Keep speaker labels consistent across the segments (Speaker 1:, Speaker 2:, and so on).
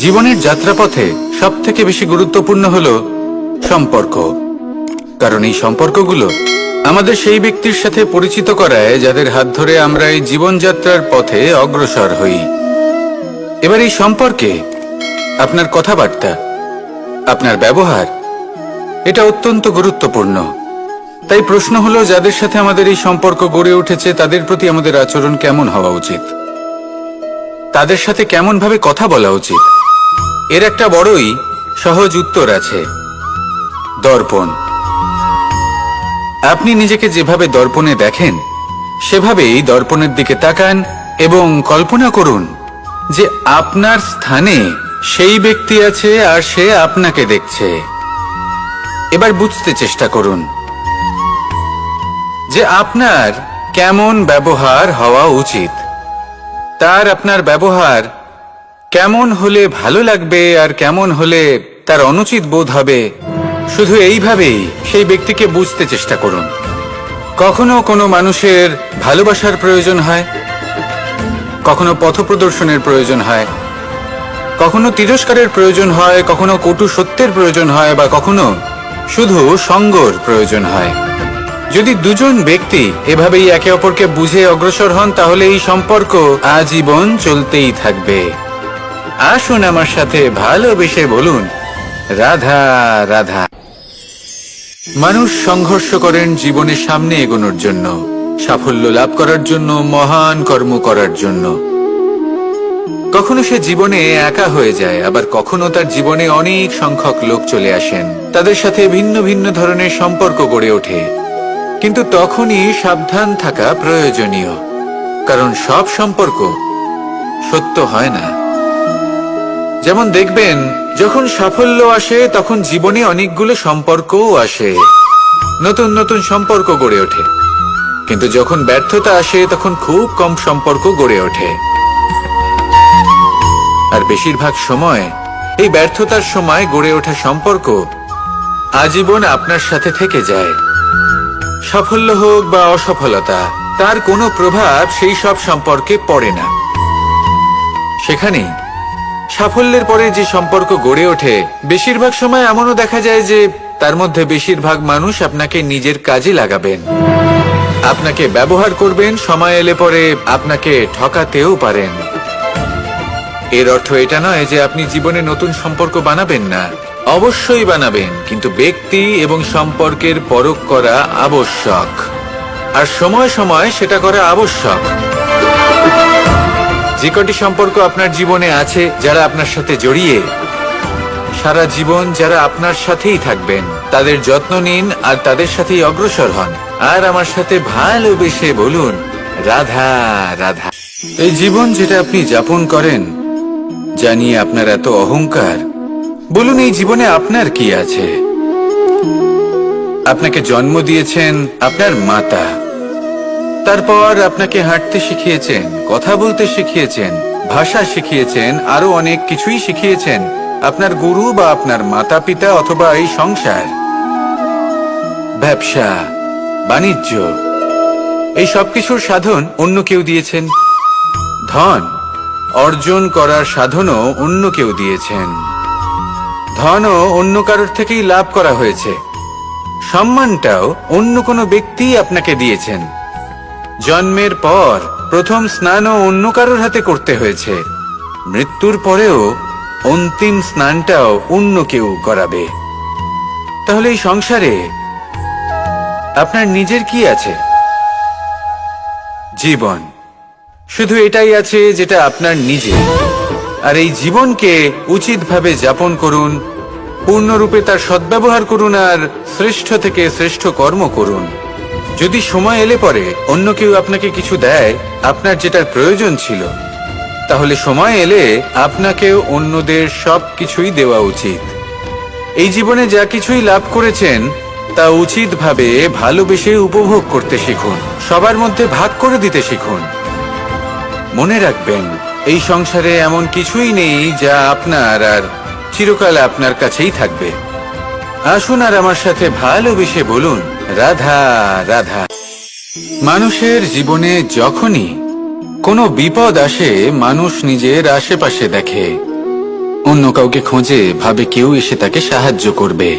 Speaker 1: জীবনের যাত্রাপথে সবথেকে বেশি গুরুত্বপূর্ণ হলো সম্পর্ক। কারণ এই সম্পর্কগুলো আমাদের সেই ব্যক্তির সাথে পরিচিত করায় যাদের হাত ধরে আমরা এই জীবনযাত্রার পথে অগ্রসর হই। এবার এই সম্পর্কে আপনার কথাবার্তা, আপনার ব্যবহার, এটা অত্যন্ত গুরুত্বপূর্ণ। তাই প্রশ্ন হলো, যাদের সাথে আমাদের এই সম্পর্ক গড়ে উঠেছে তাদের প্রতি আমাদের আচরণ কেমন হওয়া উচিত, তাদের সাথে কেমন ভাবে কথা বলা উচিত। এর একটা বড়ই সহজ উত্তর আছে, দর্পণ। আপনি নিজেকে যেভাবে দর্পণে দেখেন সেভাবেই দর্পণের দিকে তাকান এবং কল্পনা করুন যে আপনার স্থানে সেই ব্যক্তি আছে আর সে আপনাকে দেখছে। এবার বুঝতে চেষ্টা করুন যে আপনার কেমন ব্যবহার হওয়া উচিত, তার আপনার ব্যবহার কেমন হলে ভালো লাগবে আর কেমন হলে তার অনুচিত বোধ হবে। শুধু এইভাবেই সেই ব্যক্তিকে বুঝতে চেষ্টা করুন। কখনো কোনো মানুষের ভালোবাসার প্রয়োজন হয়, কখনো পথপ্রদর্শনের প্রয়োজন হয়, কখনো তিরস্কারের প্রয়োজন হয়, কখনো কটু সত্যের প্রয়োজন হয়, বা কখনো শুধু সঙ্গর প্রয়োজন হয়। যদি দুজন ব্যক্তি এভাবেই একে অপরকে বুঝে অগ্রসর হন তাহলে এই সম্পর্ক আজীবন চলতেই থাকবে। আসুন আমার সাথে ভালোবেসে বলুন, রাধা রাধা। মানুষ সংঘর্ষ করেন জীবনের সামনে এগোনোর জন্য, সাফল্য লাভ করার জন্য, মহান কর্ম করার জন্য। কখনো সে জীবনে একা হয়ে যায়, আবার কখনো তার জীবনে অনেক সংখ্যক লোক চলে আসেন, তাদের সাথে ভিন্ন ভিন্ন ধরনের সম্পর্ক গড়ে ওঠে। কিন্তু তখনই সাবধান থাকা প্রয়োজনীয়, কারণ সব সম্পর্ক সত্য হয় না। যেমন দেখবেন, যখন সাফল্য আসে তখন জীবনে অনেকগুলো সম্পর্কও আসে, নতুন নতুন সম্পর্ক গড়ে ওঠে। কিন্তু যখন ব্যর্থতা আসে তখন খুব কম সম্পর্ক গড়ে ওঠে। আর বেশিরভাগ সময় এই ব্যর্থতার সময় গড়ে ওঠা সম্পর্ক আজীবন আপনার সাথে থেকে যায়। সাফল্য হোক বা অসফলতা, তার কোনো প্রভাব সেই সব সম্পর্কে পড়ে না। সেখানেই সাফল্যের পরে যে সম্পর্ক গড়ে ওঠে, বেশিরভাগ সময় এমনও দেখা যায় যে তার মধ্যে বেশিরভাগ মানুষ আপনাকে নিজের কাজে লাগাবেন, আপনাকে ব্যবহার করবেন, সময় এলে পরে আপনাকে ঠকাতেও পারেন। এর অর্থ এটা নয় যে আপনি জীবনে নতুন সম্পর্ক বানাবেন না, অবশ্যই বানাবেন, কিন্তু ব্যক্তি এবং সম্পর্কের পরখ করা আবশ্যক, আর সময় সময় সেটা করা আবশ্যক। যে কটি সম্পর্ক আপনার জীবনে আছে, যারা আপনার সাথে জড়িয়ে সারা জীবন, যারা আপনার সাথেই থাকবেন, তাদের যত্ন নিন আর তাদের সাথেই অগ্রসর হন। আর আমার সাথে ভালোবেসে বলুন, রাধা রাধা। এই জীবন যেটা আপনি যাপন করেন, জানিয়ে আপনার এত অহংকার, বলুন এই জীবনে আপনার কি আছে? আপনাকে জন্ম দিয়েছেন আপনার মাতা, তারপর আপনাকে হাঁটতে শিখিয়েছেন, কথা বলতে শিখিয়েছেন, ভাষা শিখিয়েছেন, আরো অনেক কিছুই শিখিয়েছেন আপনার গুরু বা আপনার মাতা পিতা, অথবা এই সংসার, ব্যবসা, বাণিজ্য, এই সবকিছুর সাধন অন্য কেউ দিয়েছেন। ধন অর্জন করার সাধনও অন্য কেউ দিয়েছেন। ধনও অন্য কারোর থেকেই লাভ করা হয়েছে। সম্মানটাও অন্য কোনো ব্যক্তি আপনাকে দিয়েছেন। জন্মের পর প্রথম স্নানও অন্য কারোর হাতে করতে হয়েছে। মৃত্যুর পরেও অন্তিম স্নানটাও অন্য কেউ করাবে। তাহলে এই সংসারে আপনার নিজের কি আছে? জীবন। শুধু এটাই আছে যেটা আপনার নিজের। আর এই জীবনকে উচিতভাবে যাপন করুন, পূর্ণরূপে তার সদ্ব্যবহার করুন, আর শ্রেষ্ঠ থেকে শ্রেষ্ঠ কর্ম করুন। যদি সময় এলে পরে অন্য কেউ আপনাকে কিছু দেয়, আপনার যেটার প্রয়োজন ছিল, তাহলে সময় এলে আপনাকেও অন্যদের সব কিছুই দেওয়া উচিত। এই জীবনে যা কিছুই লাভ করেছেন তা উচিতভাবে ভালোবেসে উপভোগ করতে শিখুন, সবার মধ্যে ভাগ করে দিতে শিখুন। মনে রাখবেন, এই সংসারে এমন কিছুই নেই যা আপনার আর চিরকাল আপনার কাছেই থাকবে। আসুন আর আমার সাথে ভালোবেসে বলুন, রাধা রাধা। মানুষের জীবনে যখনই কোনো বিপদ আসে, মানুষ নিজের আশেপাশে দেখে, অন্য কাউকে খোঁজে, ভাবে কেউ এসে তাকে সাহায্য করবে।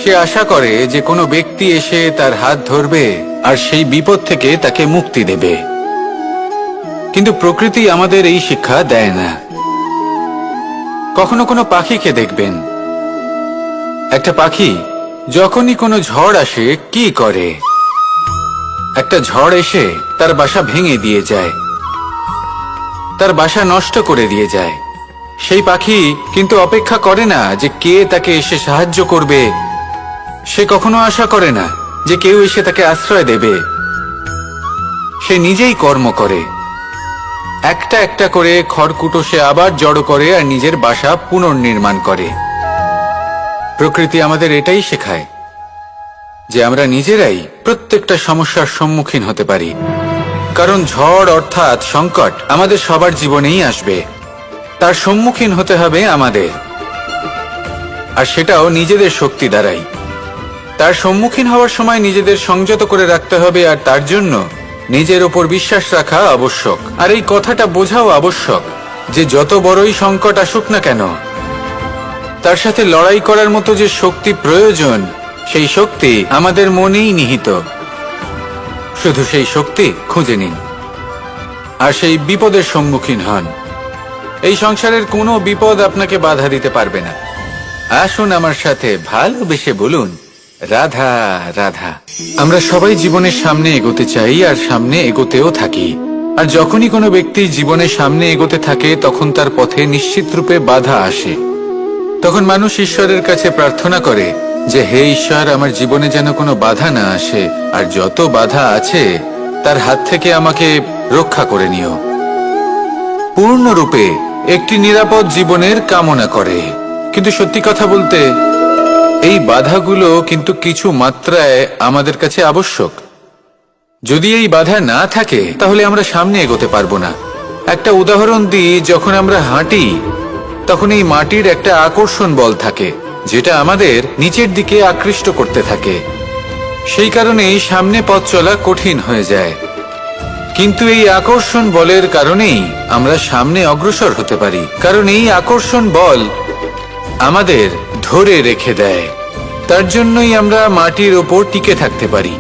Speaker 1: সে আশা করে যে কোনো ব্যক্তি এসে তার হাত ধরবে আর সেই বিপদ থেকে তাকে মুক্তি দেবে। কিন্তু প্রকৃতি আমাদের এই শিক্ষা দেয় না। কখনো কোনো পাখিকে দেখবেন, একটা পাখি যখনই কোনো ঝড় আসে কি করে? একটা ঝড় এসে তার বাসা ভেঙে দিয়ে যায়, তার বাসা নষ্ট করে দিয়ে যায়। সেই পাখি কিন্তু অপেক্ষা করে না যে কে তাকে এসে সাহায্য করবে। সে কখনো আশা করে না যে কেউ এসে তাকে আশ্রয় দেবে। সে নিজেই কর্ম করে, একটা একটা করে খড়কুটো সে আবার জড়ো করে আর নিজের বাসা পুনর্নির্মাণ করে। প্রকৃতি আমাদের এটাই শেখায় যে আমরা নিজেরাই প্রত্যেকটা সমস্যার সম্মুখীন হতে পারি। কারণ ঝড় অর্থাৎ সংকট আমাদের সবার জীবনেই আসবে, তার সম্মুখীন হতে হবে আমাদের, আর সেটাও নিজেদের শক্তি দ্বারাই। তার সম্মুখীন হওয়ার সময় নিজেদের সংযত করে রাখতে হবে, আর তার জন্য নিজের ওপর বিশ্বাস রাখা আবশ্যক। আর এই কথাটা বোঝাও আবশ্যক যে যত বড়ই সংকট আসুক না কেন, তার সাথে লড়াই করার মতো যে শক্তি প্রয়োজন, সেই শক্তি আমাদের মনেই নিহিত। শুধু সেই শক্তি খুঁজে নিন আর সেই বিপদের সম্মুখীন হন। এই সংসারের কোনো বিপদ আপনাকে বাধা দিতে পারবে না। আসুন আমার সাথে ভালোবেসে বলুন, রাধা রাধা। আমরা সবাই জীবনের সামনে এগোতে চাই আর সামনে এগোতেও থাকি। আর যখনই কোনো ব্যক্তি জীবনের সামনে এগোতে থাকে তখন তার পথে নিশ্চিত রূপে বাধা আসে। তখন মানুষ ঈশ্বরের কাছে প্রার্থনা করে যে হে ঈশ্বর, আমার জীবনে যেন কোনো বাধা না আসে, আর যত বাধা আছে তার হাত থেকে আমাকে রক্ষা করে নিও। পূর্ণরূপে একটি নিরাপদ জীবনের কামনা করে। কিন্তু সত্যি কথা বলতে এই বাধাগুলো কিন্তু কিছু মাত্রায় আমাদের কাছে আবশ্যক। যদি এই বাধা না থাকে তাহলে আমরা সামনে এগোতে পারবো না। একটা উদাহরণ দিই, যখন আমরা হাঁটি তখন এই মাটির একটা আকর্ষণ বল থাকে যেটা আমাদের নিচের দিকে আকৃষ্ট করতে থাকে। সেই কারণেই সামনে পথ চলা কঠিন হয়ে যায়। কিন্তু এই আকর্ষণ বলের কারণেই আমরা সামনে অগ্রসর হতে পারি, কারণ এই আকর্ষণ বল আমাদের ধরে রেখে দেয়। তার জন্যই আমরা মাটির ওপর টিকে থাকতে পারি।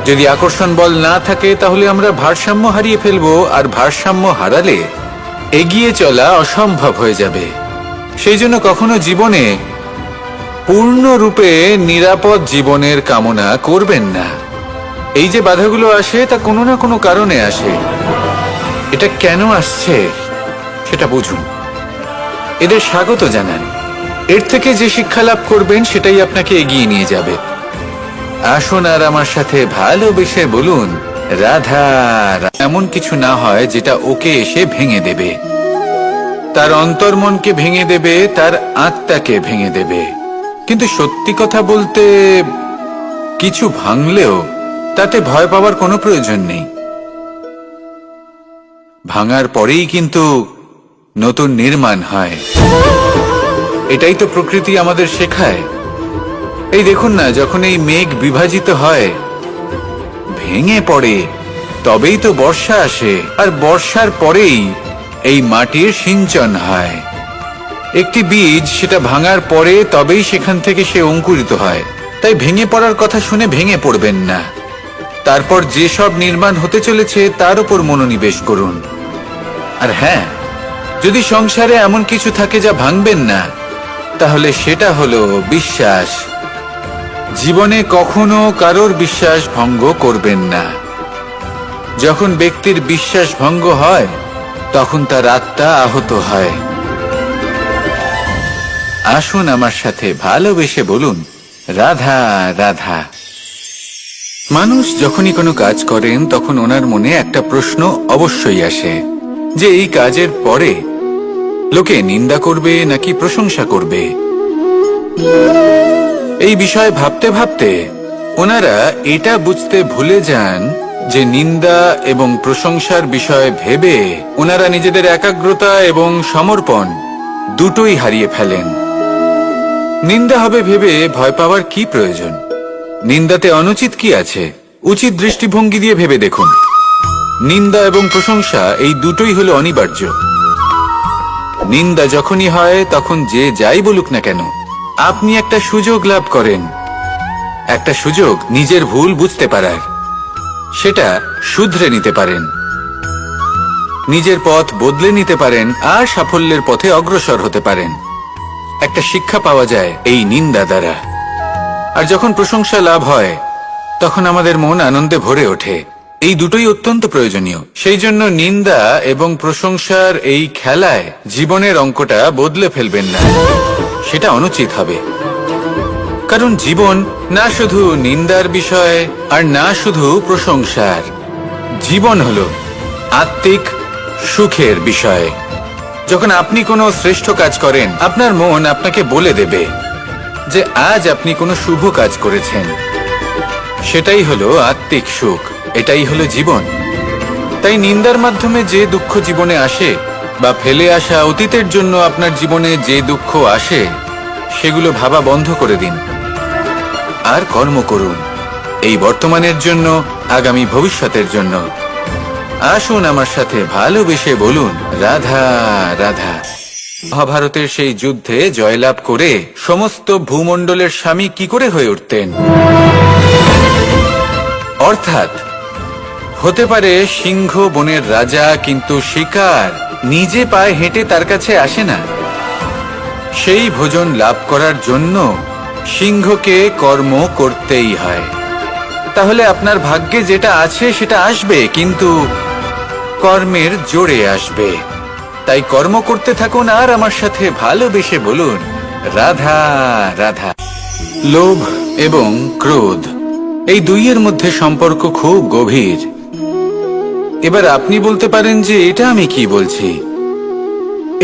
Speaker 1: যদি আকর্ষণ বল না থাকে তাহলে আমরা ভারসাম্য হারিয়ে ফেলবো, আর ভারসাম্য হারালে এগিয়ে চলা অসম্ভব হয়ে যাবে। সেই জন্য কখনো জীবনে পূর্ণরূপে নিরাপদ জীবনের কামনা করবেন না। এই যে বাধাগুলো আসে তা কোনো না কোনো কারণে আসে। এটা কেন আসছে সেটা বুঝুন, এদের স্বাগত জানান। এর থেকে যে শিক্ষা লাভ করবেন সেটাই আপনাকে এগিয়ে নিয়ে যাবে। আসুন আর আমার সাথে ভালোবেসে বলুন, রাধা। এমন কিছু না হয় যেটা ওকে এসে ভেঙে দেবে, তার অন্তর্মনকে ভেঙে দেবে, তার আত্মাকে ভেঙে দেবে। কিন্তু সত্যি কথা বলতে কিছু ভাঙলেও তাতে ভয় পাওয়ার কোনো প্রয়োজন নেই। ভাঙার পরেই কিন্তু নতুন নির্মাণ হয়। এটাই তো প্রকৃতি আমাদের শেখায়। এই দেখুন না, যখন এই মেঘ বিভাজিত হয়, ভেঙে পড়ে, তবেই তো বর্ষা আসে, আর বর্ষার পরেই এই মাটির সিঞ্চন হয়। একটি বীজ সেটা ভাঙার পরে তবেই সেখান থেকে সে অঙ্কুরিত হয়। তাই ভেঙে পড়ার কথা শুনে ভেঙে পড়বেন না। তারপর যে সব নির্মাণ হতে চলেছে তার উপর মনোনিবেশ করুন। আর হ্যাঁ, যদি সংসারে এমন কিছু থাকে যা ভাঙবেন না, তাহলে সেটা হলো বিশ্বাস। জীবনে কখনো কারোর বিশ্বাস ভঙ্গ করবেন না। যখন ব্যক্তির বিশ্বাস ভঙ্গ হয় তখন তার আত্মা আহত হয়। আসুন আমার সাথে ভালোবেসে বলুন, রাধা রাধা। মানুষ যখনই কোনো কাজ করেন তখন ওনার মনে একটা প্রশ্ন অবশ্যই আসে যে এই কাজের পরে লোকে নিন্দা করবে নাকি প্রশংসা করবে। এই বিষয়ে ভাবতে ভাবতে ওনারা এটা বুঝতে ভুলে যান যে নিন্দা এবং প্রশংসার বিষয় ভেবে ওনারা নিজেদের একাগ্রতা এবং সমর্পণ দুটোই হারিয়ে ফেলেন। নিন্দা হবে ভেবে ভয় পাওয়ার কি প্রয়োজন? নিন্দাতে অনুচিত কি আছে? উচিত দৃষ্টিভঙ্গি দিয়ে ভেবে দেখুন। নিন্দা এবং প্রশংসা এই দুটোই হলো অনিবার্য। নিন্দা যখনই হয় তখন যে যাই বলুক না কেন, আপনি একটা সুযোগ লাভ করেন, একটা সুযোগ নিজের ভুল বুঝতে পারার। সেটা শুধরে নিতে পারেন, নিজের পথ বদলে নিতে পারেন আর সাফল্যের পথে অগ্রসর হতে পারেন। একটা শিক্ষা পাওয়া যায় এই নিন্দা দ্বারা। আর যখন প্রশংসা লাভ হয় তখন আমাদের মন আনন্দে ভরে ওঠে। এই দুটোই অত্যন্ত প্রয়োজনীয়। সেই জন্য নিন্দা এবং প্রশংসার এই খেলায় জীবনের অঙ্কটা বদলে ফেলবেন না, সেটা অনুচিত হবে। কারণ জীবন না শুধু নিন্দার বিষয় আর না শুধু প্রশংসার, জীবন হলো আত্মিক সুখের বিষয়। যখন আপনি কোনো শ্রেষ্ঠ কাজ করেন, আপনার মন আপনাকে বলে দেবে যে আজ আপনি কোনো শুভ কাজ করেছেন। সেটাই হলো আত্মিক সুখ, এটাই হলো জীবন। তাই নিন্দার মাধ্যমে যে দুঃখ জীবনে আসে বা ফেলে আসা অতীতের জন্য আপনার জীবনে যে দুঃখ আসে, সেগুলো ভাবা বন্ধ করে দিন আর কর্ম করুন এই বর্তমানের জন্য, আগামী ভবিষ্যতের জন্য। আসুন আমার সাথে ভালোবেসে বলুন রাধা রাধা। মহাভারতের সেই যুদ্ধে জয়লাভ করে সমস্ত ভূমণ্ডলের স্বামী কি করে হয়ে উঠতেন? অর্থাৎ হতে পারে সিংহ বনের রাজা, কিন্তু শিকার নিজে পায়ে হেঁটে তার কাছে আসে না। সেই ভোজন লাভ করার জন্য সিংহকে কর্ম করতেই হয়। তাহলে আপনার ভাগ্যে যেটা আছে সেটা আসবে, কিন্তু কর্মের জোরে আসবে। তাই কর্ম করতে থাকুন আর আমার সাথে ভালোবেসে বলুন রাধা রাধা। লোভ এবং ক্রোধ, এই দুইয়ের মধ্যে সম্পর্ক খুব গভীর। এবার আপনি বলতে পারেন যে এটা আমি কি বলছি,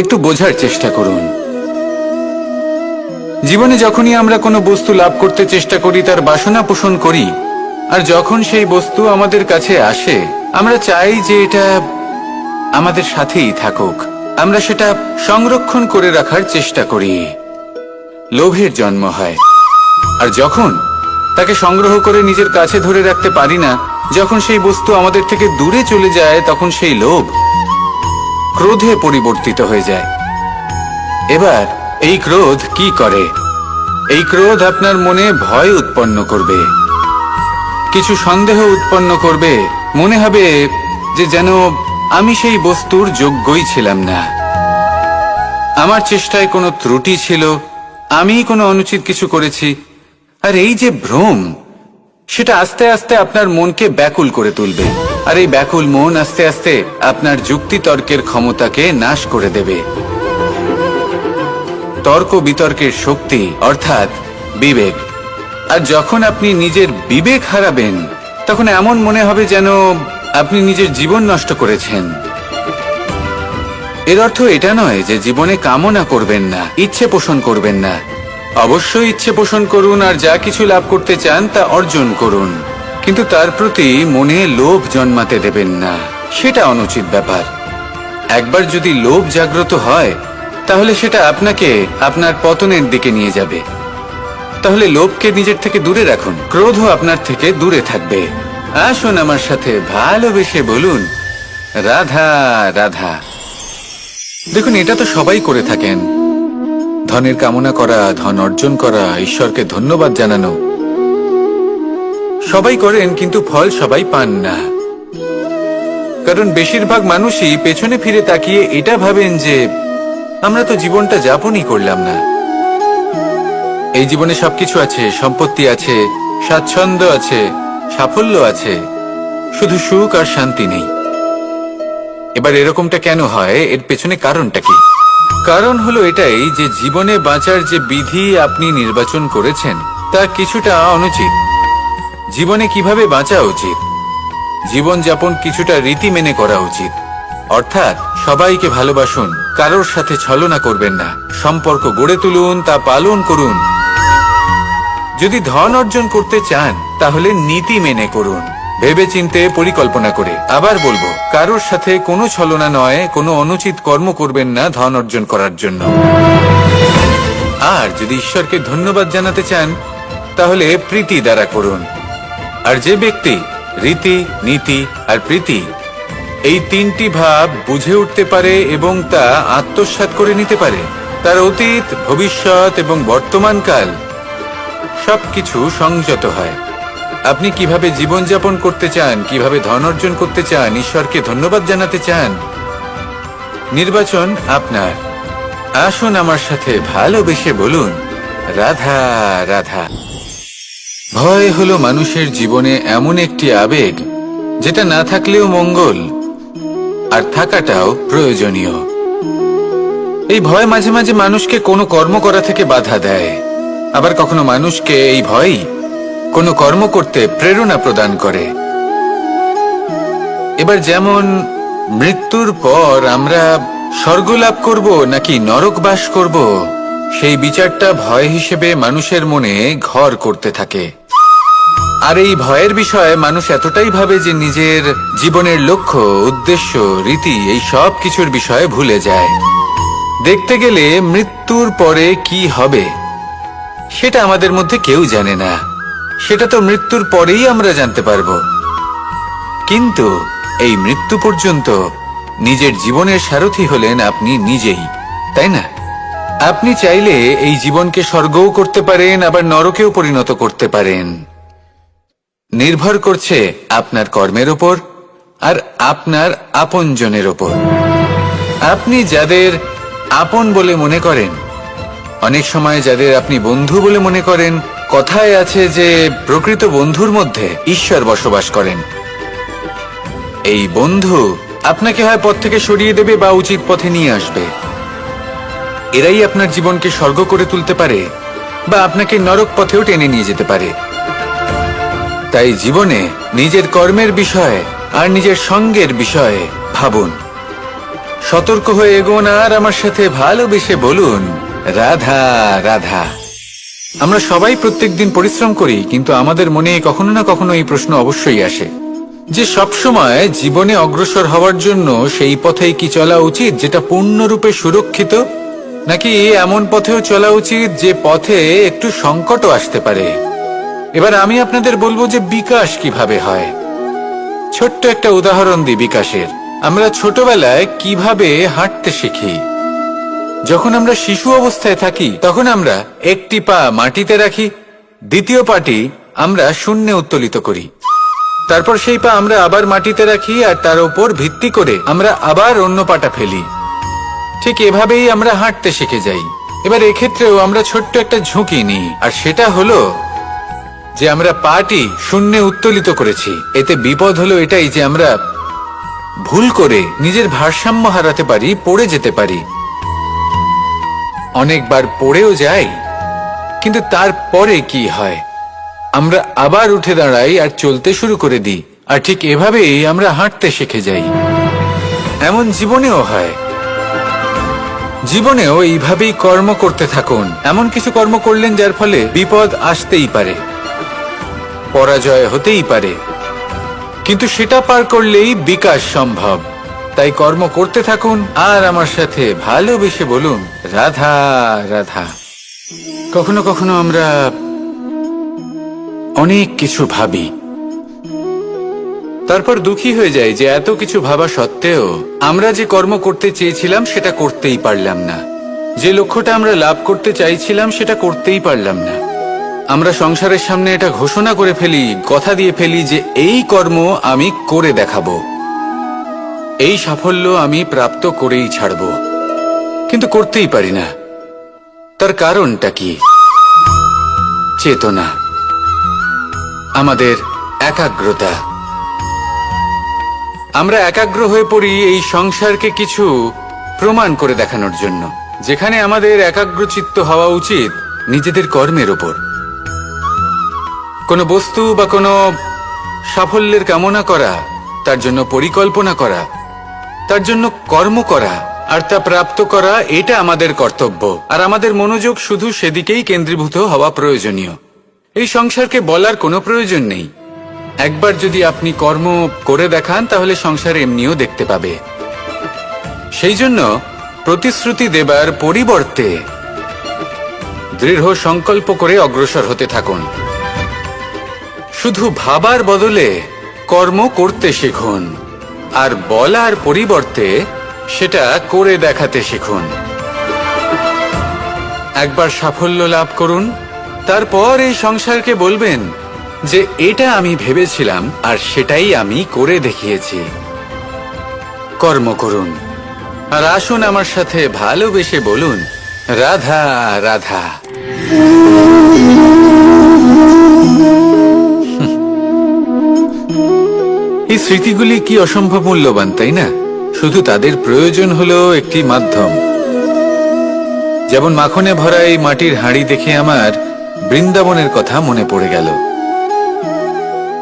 Speaker 1: একটু বোঝার চেষ্টা করুন। জীবনে যখনই আমরা কোনো বস্তু লাভ করতে চেষ্টা করি, তার বাসনা পোষণ করি, আর যখন সেই বস্তু আমাদের কাছে আসে, আমরা চাই যে এটা আমাদের সাথেই থাকুক, আমরা সেটা সংরক্ষণ করে রাখার চেষ্টা করি। লোভের জন্ম হয়। আর যখন তাকে সংগ্রহ করে নিজের কাছে ধরে রাখতে পারি না, যখন সেই বস্তু আমাদের থেকে দূরে চলে যায়, তখন সেই লোভ ক্রোধে পরিবর্তিত হয়ে যায়। এবার এই ক্রোধ কি করে? এই ক্রোধ আপনার মনে ভয় উৎপন্ন করবে, কিছু সন্দেহ উৎপন্ন করবে। মনে হবে যে যেন আমি সেই বস্তুর যোগ্যই ছিলাম না, আমার চেষ্টায় কোনো ত্রুটি ছিল, আমি কোনো অনুচিত কিছু করেছি। আর এই যে ভ্রম, সেটা আস্তে আস্তে আপনার মনকে ব্যাকুল করে তুলবে। আর এই ব্যাকুল মন আস্তে আস্তে আপনার যুক্তি তর্কের ক্ষমতাকে নাশ করে দেবে। তর্ক বিতর্কের শক্তি অর্থাৎ বিবেক। আর যখন আপনি নিজের বিবেক হারাবেন, তখন এমন মনে হবে যেন আপনি নিজের জীবন নষ্ট করেছেন। এর অর্থ এটা নয় যে জীবনে কামনা করবেন না, ইচ্ছে পোষণ করবেন না। অবশ্যই ইচ্ছে পোষণ করুন, আর যা কিছু লাভ করতে চান তা অর্জন করুন, কিন্তু তার প্রতি মনে লোভ জন্মাতে দেবেন না, সেটা অনুচিত ব্যাপার। একবার যদি লোভ জাগ্রত হয়, তাহলে সেটা আপনাকে আপনার পতনের দিকে নিয়ে যাবে। তাহলে লোভকে নিজের থেকে দূরে রাখুন, ক্রোধও আপনার থেকে দূরে থাকবে। আসুন আমার সাথে ভালোবেসে বলুন রাধা রাধা। দেখুন, এটা তো সবাই করে থাকেন, ধনের কামনা করা, ধন অর্জন করা, ঈশ্বরকে ধন্যবাদ জানানো, সবাই করেন, কিন্তু ফল সবাই পান না। কারণ বেশিরভাগ মানুষই পেছনে ফিরে তাকিয়ে এটা ভাবেন যে আমরা তো জীবনটা যাপনই করলাম না। এই জীবনে সবকিছু আছে, সম্পত্তি আছে, স্বাচ্ছন্দ্য আছে, সাফল্য আছে, শুধু সুখ আর শান্তি নেই। এবার এরকমটা কেন হয়? এর পেছনে কারণটা কি? কারণ হলো এটাই যে জীবনে বাঁচার যে বিধি আপনি নির্বাচন করেছেন তা কিছুটা অনুচিত। জীবনে কিভাবে বাঁচা উচিত, জীবনযাপন কিছুটা রীতি মেনে করা উচিত। অর্থাৎ সবাইকে ভালোবাসুন, কারোর সাথে ছলনা করবেন না, সম্পর্ক গড়ে তুলুন, তা পালন করুন। যদি ধন অর্জন করতে চান তাহলে নীতি মেনে করুন, ভেবেচিন্তে পরিকল্পনা করে। আবার বলবো, কারোর সাথে কোনো ছলনা নয়, কোনো অনুচিত কর্ম করবেন না ধন অর্জন করার জন্য। আর যদি ঈশ্বরকে ধন্যবাদ জানাতে চান তাহলে প্রীতি দ্বারা করুন। আর যে ব্যক্তি রীতি, নীতি আর প্রীতি এই তিনটি ভাব বুঝে উঠতে পারে এবং তা আত্মসাৎ করে নিতে পারে। তার অতীত, ভবিষ্যৎ এবং বর্তমানকাল সবকিছু সংযত হয়। আপনি কিভাবে জীবনযাপন করতে চান, কিভাবে ধন অর্জন করতে চান, ঈশ্বরকে ধন্যবাদ জানাতে চান, নির্বাচন আপনার। আসুন আমার সাথে ভালোবেসে বলুন, রাধা রাধা। ভয় হলো মানুষের জীবনে এমন একটি আবেগ যেটা না থাকলেও মঙ্গল, আর থাকাটাও প্রয়োজনীয়। এই ভয় মাঝে মাঝে মানুষকে কোনো কর্ম করা থেকে বাধা দেয়, আবার কখনো মানুষকে এই ভয়ই কোনো কর্ম করতে প্রেরণা প্রদান করে। এবার যেমন মৃত্যুর পর আমরা স্বর্গ লাভ করব নাকি নরক বাস করব, সেই বিচারটা ভয় হিসেবে মানুষের মনে ঘর করতে থাকে। আর এই ভয়ের বিষয়ে মানুষ এতটাই ভাবে যে নিজের জীবনের লক্ষ্য, উদ্দেশ্য, রীতি এই সব কিছুর বিষয়ে ভুলে যায়। দেখতে গেলে মৃত্যুর পরে কি হবে সেটা আমাদের মধ্যে কেউ জানে না। সেটা তো মৃত্যুর পরেই আমরা জানতে পারবো। কিন্তু এই মৃত্যু পর্যন্ত নিজের জীবনের সারথি হলেন আপনি নিজেই, তাই না? আপনি চাইলে এই জীবনকে স্বর্গও করতে পারেন, আবার নরকেও পরিণত করতে পারেন। নির্ভর করছে আপনার কর্মের ওপর আর আপনার আপনজনের ওপর। আপনি যাদের আপন বলে মনে করেন, অনেক সময় যাদের আপনি বন্ধু বলে মনে করেন, কথায় আছে যে প্রকৃত বন্ধুর মধ্যে ঈশ্বর বসবাস করেন। এই বন্ধু আপনাকে হয় পথ থেকে সরিয়ে দেবে বা উচিত পথে নিয়ে আসবে। এরাই আপনার জীবনকে স্বর্গ করে তুলতে পারে বা আপনাকে নরক পথেও টেনে নিয়ে যেতে পারে। তাই জীবনে নিজের কর্মের বিষয়ে আর নিজের সঙ্গের বিষয়ে ভাবুন, সতর্ক হয়ে এগোন আর আমার সাথে ভালোবেসে বলুন, রাধা রাধা। আমরা সবাই প্রত্যেকদিন পরিশ্রম করি, কিন্তু আমাদের মনে কখনো না কখনো এই প্রশ্ন অবশ্যই আসে যে সবসময় জীবনে অগ্রসর হওয়ার জন্য সেই পথেই কি চলা উচিত যেটা পূর্ণরূপে সুরক্ষিত, নাকি এমন পথেও চলা উচিত যে পথে একটু সংকটও আসতে পারে। এবার আমি আপনাদের বলবো যে বিকাশ কিভাবে হয়। ছোট্ট একটা উদাহরণ দিই বিকাশের। আমরা ছোটবেলায় কিভাবে হাঁটতে শিখি। যখন আমরা শিশু অবস্থায় থাকি তখন আমরা একটি পা মাটিতে রাখি, দ্বিতীয় পাটি আমরা শূন্যে উত্তোলিত করি, তারপর সেই পা আমরা আবার মাটিতে রাখি আর তার উপর ভিত্তি করে আমরা আবার অন্য পাটা ফেলি। ঠিক এভাবেই আমরা হাঁটতে শিখে যাই। এবার এক্ষেত্রেও আমরা ছোট্ট একটা ঝুঁকি নিই, আর সেটা হলো যে আমরা পাটি শূন্যে উত্তোলিত করেছি। এতে বিপদ হলো এটাই যে আমরা ভুল করে নিজের ভারসাম্য হারাতে পারি, পড়ে যেতে পারি। অনেকবার পড়েও যাই, কিন্তু তারপরে কি হয়, আমরা আবার উঠে দাঁড়াই আর চলতে শুরু করে দিই, আর ঠিক এভাবেই আমরা হাঁটতে শিখে যাই। এমন জীবনেও হয়। জীবনেও এইভাবেই কর্ম করতে থাকুন। এমন কিছু কর্ম করলেন যার ফলে বিপদ আসতেই পারে, পরাজয় হতেই পারে, কিন্তু সেটা পার করলেই বিকাশ সম্ভব। তাই কর্ম করতে থাকুন আর আমার সাথে ভালোবেসে বলুন, রাধা রাধা। কখনো কখনো আমরা অনেক কিছু ভাবি, তারপর দুঃখী হয়ে যাই যে এত কিছু ভাবা সত্ত্বেও আমরা যে কর্ম করতে চেয়েছিলাম সেটা করতেই পারলাম না, যে লক্ষ্যটা আমরা লাভ করতে চাইছিলাম সেটা করতেই পারলাম না। আমরা সংসারের সামনে এটা ঘোষণা করে ফেলি, কথা দিয়ে ফেলি যে এই কর্ম আমি করে দেখাবো, এই সাফল্য আমি প্রাপ্ত করেই ছাড়ব, কিন্তু করতেই পারি না। তার কারণটা কি? চেতনা, আমাদের একাগ্রতা। আমরা একাগ্র হয়ে পড়ি এই সংসারকে কিছু প্রমাণ করে দেখানোর জন্য, যেখানে আমাদের একাগ্রচিত্ত হওয়া উচিত নিজেদের কর্মের ওপর। কোনো বস্তু বা কোনো সাফল্যের কামনা করা, তার জন্য পরিকল্পনা করা, তার জন্য কর্ম করা আর তা প্রাপ্ত করা, এটা আমাদের কর্তব্য। আর আমাদের মনোযোগ শুধু সেদিকেই কেন্দ্রীভূত হওয়া প্রয়োজনীয়। এই সংসারকে বলার কোনো প্রয়োজন নেই। একবার যদি আপনি কর্ম করে দেখান তাহলে সংসার এমনিও দেখতে পাবে। সেই জন্য প্রতিশ্রুতি দেবার পরিবর্তে দৃঢ় সংকল্প করে অগ্রসর হতে থাকুন। শুধু ভাবার বদলে কর্ম করতে শিখুন। আর বলার পরিবর্তে সেটা করে দেখাতে শিখুন। একবার সাফল্য লাভ করুন, তারপর এই সংসারকে বলবেন যে এটা আমি ভেবেছিলাম আর সেটাই আমি করে দেখিয়েছি। কর্ম করুন আর আসুন আমার সাথে ভালোবেসে বলুন, রাধা রাধা। এই স্মৃতিগুলি কি অসম্ভব মূল্যবান, তাই না? শুধু তাদের প্রয়োজন হলো একটি মাধ্যম। যেমন মাখনে ভরা এই মাটির হাঁড়ি দেখে আমার বৃন্দাবনের কথা মনে পড়ে গেল।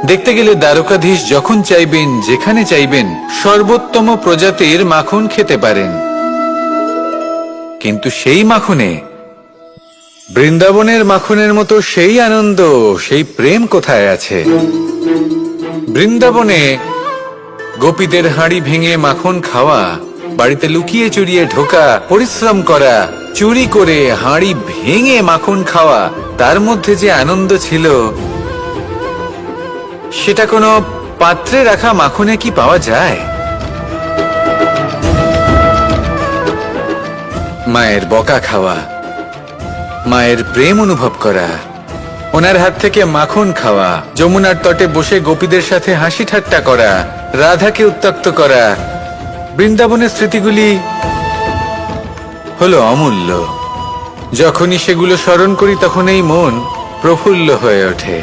Speaker 1: দেখতে গেলে দ্বারকাধীশ যখন চাইবেন, যেখানে চাইবেন, সর্বোত্তম প্রজাতির মাখন খেতে পারেন। কিন্তু সেই মাখনে, বৃন্দাবনের মাখনের মতো সেই আনন্দ, সেই প্রেম কোথায় আছে? বৃন্দাবনে গোপীদের হাঁড়ি ভেঙে মাখন খাওয়া, বাড়িতে লুকিয়ে চুরিয়ে ঢোকা, পরিশ্রম করা, চুরি করে হাঁড়ি ভেঙে মাখন খাওয়া, তার মধ্যে যে আনন্দ ছিল সেটা কোনো পাত্রে রাখা মাখনে কি পাওয়া যায়? মায়ের বকা খাওয়া, মায়ের প্রেম অনুভব করা, ওনার হাত থেকে মাখন খাওয়া, যমুনার তটে বসে গোপীদের সাথে হাসি ঠাট্টা করা, রাধাকে উত্ত্যক্ত করা, বৃন্দাবনের স্মৃতিগুলি হলো অমূল্য। যখনই সেগুলো স্মরণ করি তখন এই মন প্রফুল্ল হয়ে ওঠে।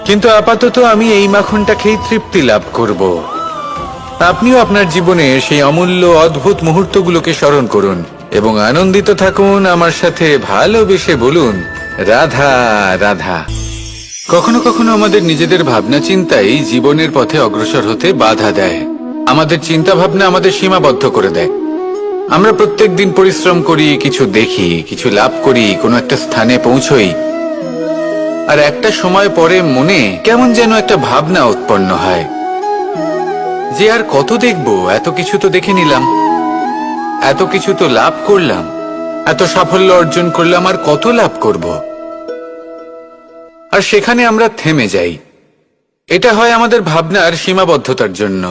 Speaker 1: কিন্তু আপাতত আমি এই মাখনটা খেয়ে তৃপ্তি লাভ করব। আপনিও আপনার জীবনের সেই অমূল্য অদ্ভুত মুহূর্তগুলোকে স্মরণ করুন এবং আনন্দিত থাকুন। আমার সাথে ভালোবেসে বলুন, রাধা রাধা। কখনো কখনো আমাদের নিজেদের ভাবনা চিন্তাই জীবনের পথে অগ্রসর হতে বাধা দেয়। আমাদের চিন্তা ভাবনা আমাদের সীমাবদ্ধ করে দেয়। আমরা প্রত্যেক দিন পরিশ্রম করি, কিছু দেখি, কিছু লাভ করি, কোনো একটা স্থানে পৌঁছই, আর একটা সময় পরে মনে কেমন যেন একটা ভাবনা উৎপন্ন হয় যে আর কত দেখব, এত কিছু তো দেখে নিলাম, এত কিছু তো লাভ করলাম, এত সাফল্য অর্জন করলাম, আর কত লাভ করব? আর সেখানে আমরা থেমে যাই। এটা হয় আমাদের ভাবনার সীমাবদ্ধতার জন্য।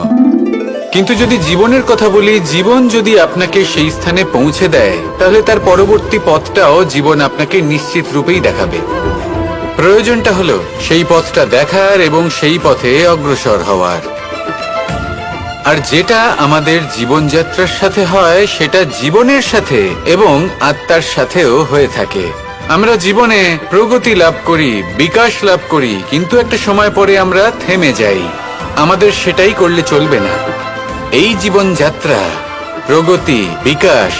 Speaker 1: কিন্তু যদি জীবনের কথা বলি, জীবন যদি আপনাকে সেই স্থানে পৌঁছে দেয়, তাহলে তার পরবর্তী পথটাও জীবন আপনাকে নিশ্চিত রূপেই দেখাবে। প্রয়োজনটা হলো সেই পথটা দেখার এবং সেই পথে অগ্রসর হওয়ার। আর যেটা আমাদের জীবনযাত্রার সাথে হয় সেটা জীবনের সাথে এবং আত্মার সাথেও হয়ে থাকে। আমরা জীবনে প্রগতি লাভ করি, বিকাশ লাভ করি, কিন্তু একটা সময় পরে আমরা থেমে যাই। আমাদের সেটাই করলে চলবে না। এই জীবনযাত্রা, প্রগতি, বিকাশ,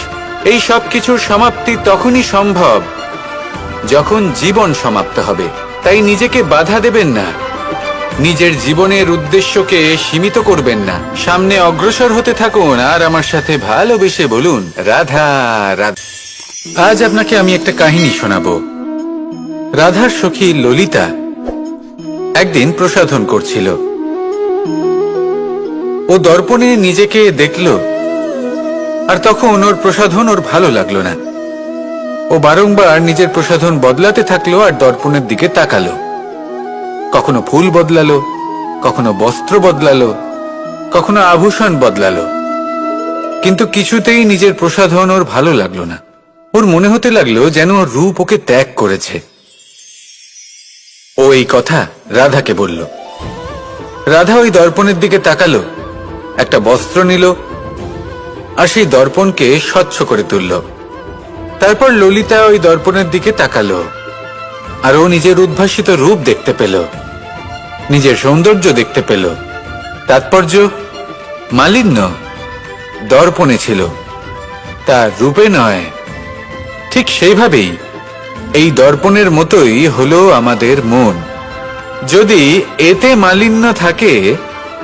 Speaker 1: এই সব কিছুর সমাপ্তি তখনই সম্ভব যখন জীবন সমাপ্ত হবে। তাই নিজেকে বাধা দেবেন না, নিজের জীবনের উদ্দেশ্যকে সীমিত করবেন না। সামনে অগ্রসর হতে থাকুন আর আমার সাথে ভালোবেসে বলুন, রাধা রাধা। আজ আপনাকে আমি একটা কাহিনী শোনাবো। রাধার সখী ললিতা একদিন প্রসাধন করছিল। ও দর্পণে নিজেকে দেখল, আর তখন ওর প্রসাধন ওর ভালো লাগলো না। ও বারংবার নিজের প্রসাধন বদলাতে থাকলো আর দর্পণের দিকে তাকালো। কখনো ফুল বদলালো, কখনো বস্ত্র বদলালো, কখনো আভূষণ বদলালো, কিন্তু কিছুতেই নিজের প্রসাধন ওর ভালো লাগলো না। ওর মনে হতে লাগলো যেন ওর রূপ ওকে ত্যাগ করেছে। ও এই কথা রাধাকে বলল। রাধা ওই দর্পণের দিকে তাকালো, একটা বস্ত্র নিল আর সেই দর্পণকে স্বচ্ছ করে তুলল। তারপর ললিতা ওই দর্পণের দিকে তাকালো আর ও নিজের উদ্ভাসিত রূপ দেখতে পেল, নিজের সৌন্দর্য দেখতে পেল। তাৎপর্য, মালিন্য দর্পণে ছিল, তার রূপে নয়। ঠিক সেইভাবেই এই দর্পণের মতোই হলো আমাদের মন। যদি এতে মালিন্য থাকে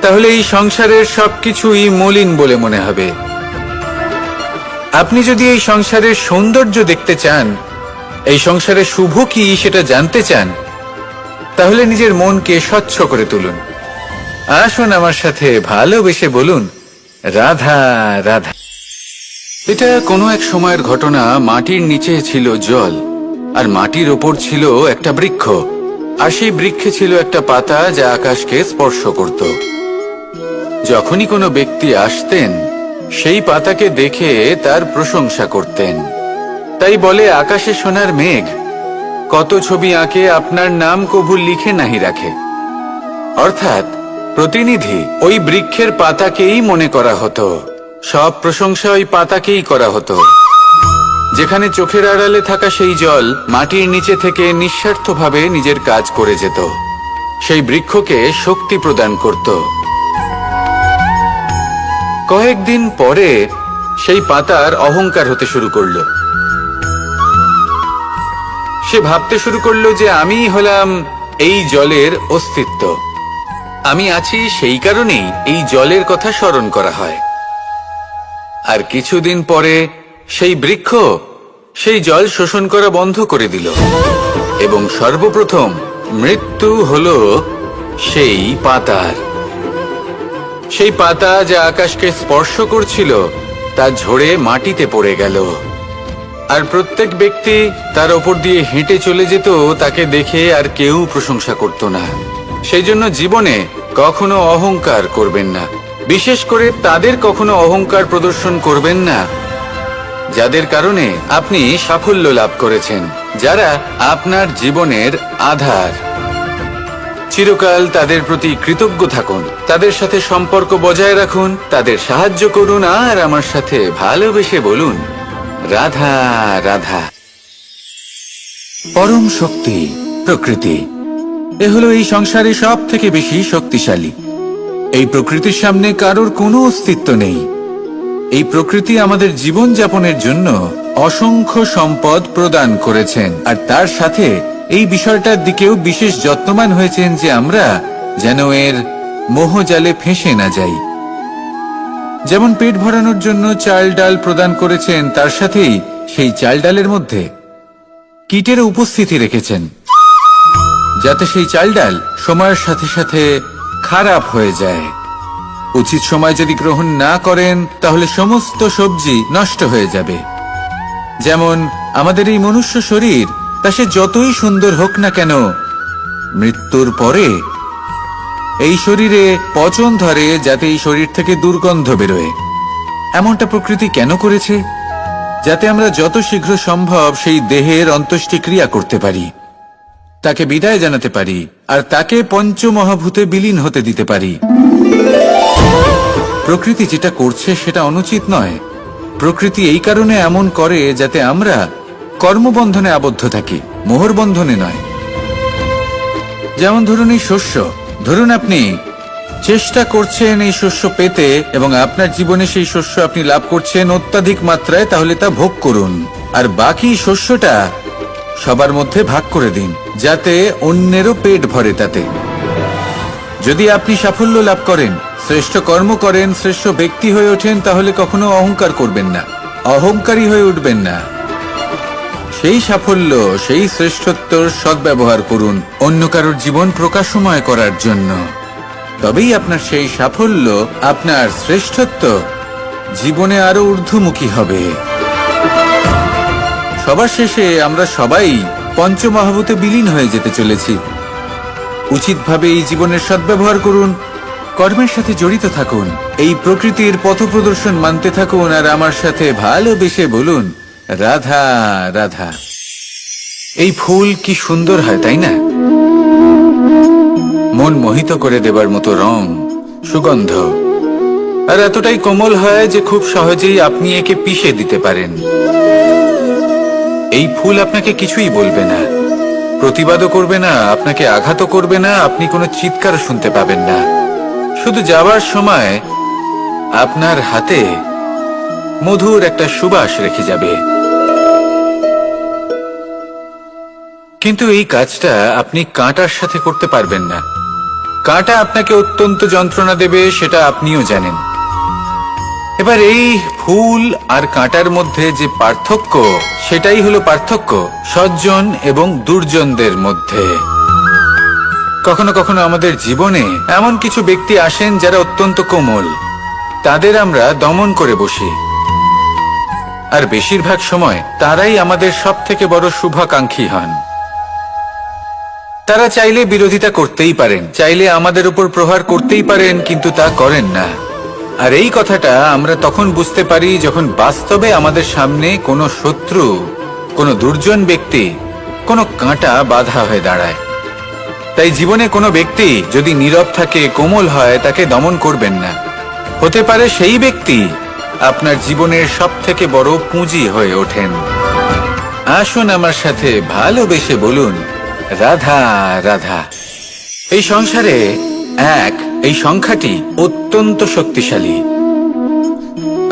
Speaker 1: তাহলে এই সংসারের সবকিছুই মলিন বলে মনে হবে। আপনি যদি এই সংসারের সৌন্দর্য দেখতে চান, এই সংসারে শুভ কি সেটা জানতে চান, তাহলে নিজের মনকে স্বচ্ছ করে তুলুন। আসুন আমার সাথে ভালোবেসে বলুন, রাধা রাধা। এটা কোনো এক সময়ের ঘটনা। মাটির নিচে ছিল জল আর মাটির ওপর ছিল একটা বৃক্ষ। আর সেই বৃক্ষে ছিল একটা পাতা যা আকাশকে স্পর্শ করত। যখনই কোনো ব্যক্তি আসতেন সেই পাতাকে দেখে তার প্রশংসা করতেন। তাই বলে, আকাশে সোনার মেঘ কত ছবি আঁকে, আপনার নাম কভু লিখে নাহি রাখে। অর্থাৎ প্রতিনিধি ওই বৃক্ষের পাতাকেই মনে করা হতো, সব প্রশংসা ওই পাতাকেই করা হতো। যেখানে চোখের আড়ালে থাকা সেই জল মাটির নিচে থেকে নিঃস্বার্থভাবে নিজের কাজ করে যেত, সেই বৃক্ষকে শক্তি প্রদান করত। কয়েকদিন পরে সেই পাতার অহংকার হতে শুরু করলো। সে ভাবতে শুরু করলো যে আমিই হলাম এই জলের অস্তিত্ব, আমি আছি সেই কারণেই এই জলের কথা স্মরণ করা হয়। আর কিছুদিন পরে সেই বৃক্ষ সেই জল শোষণ করা বন্ধ করে দিল এবং সর্বপ্রথম মৃত্যু হলো সেই পাতার। সেই পাতা যা আকাশকে স্পর্শ করছিল তা ঝরে মাটিতে পড়ে গেল। আর প্রত্যেক ব্যক্তি তার ওপর দিয়ে হেঁটে চলে যেত, তাকে দেখে আর কেউ প্রশংসা করত না। সেই জন্য জীবনে কখনো অহংকার করবেন না, বিশেষ করে তাদের কখনো অহংকার প্রদর্শন করবেন না যাদের কারণে আপনি সাফল্য লাভ করেছেন, যারা আপনার জীবনের আধার। চিরকাল তাদের প্রতি কৃতজ্ঞ থাকুন, তাদের সাথে সম্পর্ক বজায় রাখুন, তাদের সাহায্য করুন আর আমার সাথে ভালোবেসে বলুন, রাধা রাধা। পরম শক্তি প্রকৃতি, এ হলো এই সংসারে সব থেকে বেশি শক্তিশালী। এই প্রকৃতির সামনে কারোর কোনো অস্তিত্ব নেই। এই প্রকৃতি আমাদের জীবন যাপনের জন্য অসংখ্য সম্পদ প্রদান করেছেন, আর তার সাথে এই বিষয়টার দিকেও বিশেষ যত্নবান হয়েছেন যে আমরা যেন এর মোহজালে ফেঁসে না যাই। যেমন পেট ভরানোর জন্য চাল ডাল প্রদান করেছেন, তার সাথেই সেই চাল ডালের মধ্যে কীটের উপস্থিতি রেখেছেন, যাতে সেই চাল ডাল সময়ের সাথে সাথে খারাপ হয়ে যায়। উচিত সময় যদি গ্রহণ না করেন তাহলে সমস্ত সবজি নষ্ট হয়ে যাবে। যেমন আমাদের এই মনুষ্য শরীর, তা সে যতই সুন্দর হোক না কেন, মৃত্যুর পরে এই শরীরে পচন ধরে, যাতে এই শরীর থেকে দুর্গন্ধ বেরোয়। এমনটা প্রকৃতি কেন করেছে? যাতে আমরা যত শীঘ্র সম্ভব সেই দেহের অন্ত্যেষ্টিক্রিয়া করতে পারি, তাকে বিদায় জানাতে পারি, আর তাকে পঞ্চমহাভূতে বিলীন হতে দিতে পারি। প্রকৃতি যেটা করছে সেটা অনুচিত নয়। প্রকৃতি এই কারণে এমন করে যাতে আমরা কর্মবন্ধনে আবদ্ধ থাকি, মোহর বন্ধনে নয়। যেমন ধরুন এই শস্য, ধরুন আপনি চেষ্টা করছেন এই শস্য পেতে এবং আপনার জীবনে সেই শস্য আপনি লাভ করছেন অত্যাধিক মাত্রায়, তাহলে তা ভোগ করুন আর বাকি শস্যটা সবার মধ্যে ভাগ করে দিন, যাতে অন্যেরও পেট ভরে তাতে। যদি আপনি সাফল্য লাভ করেন, শ্রেষ্ঠ কর্ম করেন, শ্রেষ্ঠ ব্যক্তি হয়ে ওঠেন, তাহলে কখনো অহংকার করবেন না, অহংকারী হয়ে উঠবেন না। সেই সাফল্য, সেই শ্রেষ্ঠত্বর সদ্ব্যবহার করুন অন্য কারোর জীবন প্রকাশময় করার জন্য। তবেই আপনার সেই সাফল্য, আপনার শ্রেষ্ঠত্ব জীবনে আরো ঊর্ধ্বমুখী হবে। সবার শেষে আমরা সবাই পঞ্চমহাভূতে বিলীন হয়ে যেতে চলেছি। উচিতভাবে এই জীবনের সদ্ব্যবহার করুন, কর্মের সাথে জড়িত থাকুন, এই প্রকৃতির পথপ্রদর্শন মানতে থাকুন, আর আমার সাথে ভালোবেসে বলুন, রাধা রাধা। এই ফুল কি সুন্দর হয়, তাই না? মন মোহিত করে দেবার মতো রং, সুগন্ধ, আর এতটাই কোমল হয় যে খুব সহজেই আপনি একে পিষে দিতে পারেন। এই ফুল আপনাকে কিছুই বলবে না, প্রতিবাদও করবে না, আপনাকে আঘাতও করবে না, আপনি কোনো চিৎকার শুনতে পাবেন না। শুধু যাবার সময় আপনার হাতে মধুর একটা সুবাস রেখে যাবে। কিন্তু এই কাজটা আপনি কাঁটার সাথে করতে পারবেন না। কাঁটা আপনাকে অত্যন্ত যন্ত্রণা দেবে, সেটা আপনিও জানেন। এবার এই ফুল আর কাঁটার মধ্যে যে পার্থক্য, সেটাই হলো পার্থক্য সজ্জন এবং দুর্জনদের মধ্যে। কখনো কখনো আমাদের জীবনে এমন কিছু ব্যক্তি আসেন যারা অত্যন্ত কোমল, তাদের আমরা দমন করে বসি, আর বেশিরভাগ সময় তারাই আমাদের সব থেকে বড় শুভাকাঙ্ক্ষী হন। তারা চাইলে বিরোধিতা করতেই পারেন, চাইলে আমাদের উপর প্রহার করতেই পারেন, কিন্তু তা করেন না। আর এই কথাটা আমরা তখন বুঝতে পারি যখন বাস্তবে আমাদের সামনে কোনো শত্রু, কোনো দুর্জন ব্যক্তি, কোনো কাঁটা বাধা হয়ে দাঁড়ায়। তাই জীবনে কোনো ব্যক্তি যদি নীরব থাকে, কোমল হয়, তাকে দমন করবেন না। হতে পারে সেই ব্যক্তি আপনার জীবনের সবথেকে বড় পুঁজি হয়ে ওঠেন। আসুন আমার সাথে ভালোবেসে বলুন, রাধা রাধা। এই সংসারে এক, এই সংখ্যাটি অত্যন্ত শক্তিশালী।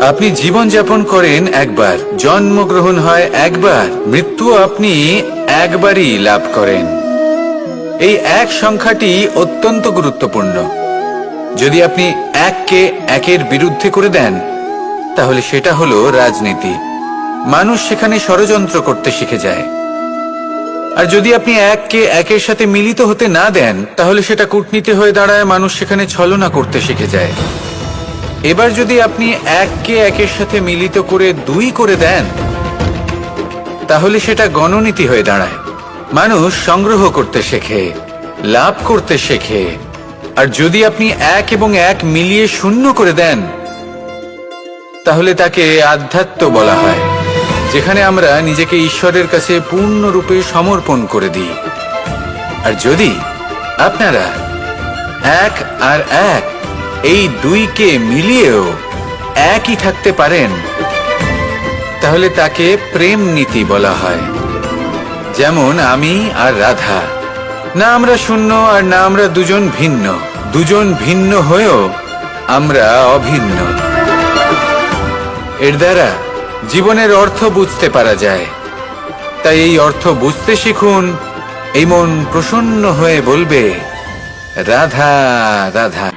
Speaker 1: আপনি জীবন যাপন করেন একবার, জন্মগ্রহণ হয় একবার, মৃত্যু আপনি একবারই লাভ করেন। এই এক সংখ্যাটি অত্যন্ত গুরুত্বপূর্ণ। যদি আপনি এককে একের বিরুদ্ধে করে দেন, তাহলে সেটা হলো রাজনীতি। মানুষ সেখানে ষড়যন্ত্র করতে শিখে যায়। আর যদি আপনি এককে একের সাথে মিলিত হতে না দেন, তাহলে সেটা কূটনীতি হয়ে দাঁড়ায়, মানুষ সেখানে ছলনা করতে শিখে যায়। এবার যদি আপনি এককে একের সাথে মিলিত করে দুই করে দেন, তাহলে সেটা গণনীতি হয়ে দাঁড়ায়। মানুষ সংগ্রহ করতে শেখে, লাভ করতে শেখে। আর যদি আপনি এক এবং এক মিলিয়ে শূন্য করে দেন, তাহলে তাকে আধ্যাত্ম বলা হয়, যেখানে আমরা নিজেকে ঈশ্বরের কাছে পূর্ণরূপে সমর্পণ করে দিই। আর যদি আপনারা এক আর এক, এই দুইকে মিলিয়েও একই থাকতে পারেন, তাহলে তাকে প্রেম নীতি বলা হয়। যেমন আমি আর রাধা, না আমরা শূন্য আর না আমরা দুজন ভিন্ন, দুজন ভিন্ন হয়েও আমরা অভিন্ন। এর দ্বারা জীবনের অর্থ বুঝতে পারা যায়। তাই এই অর্থ বুঝতে শিখুন। এই মন প্রসন্ন হয়ে বলবে, রাধা রাধা।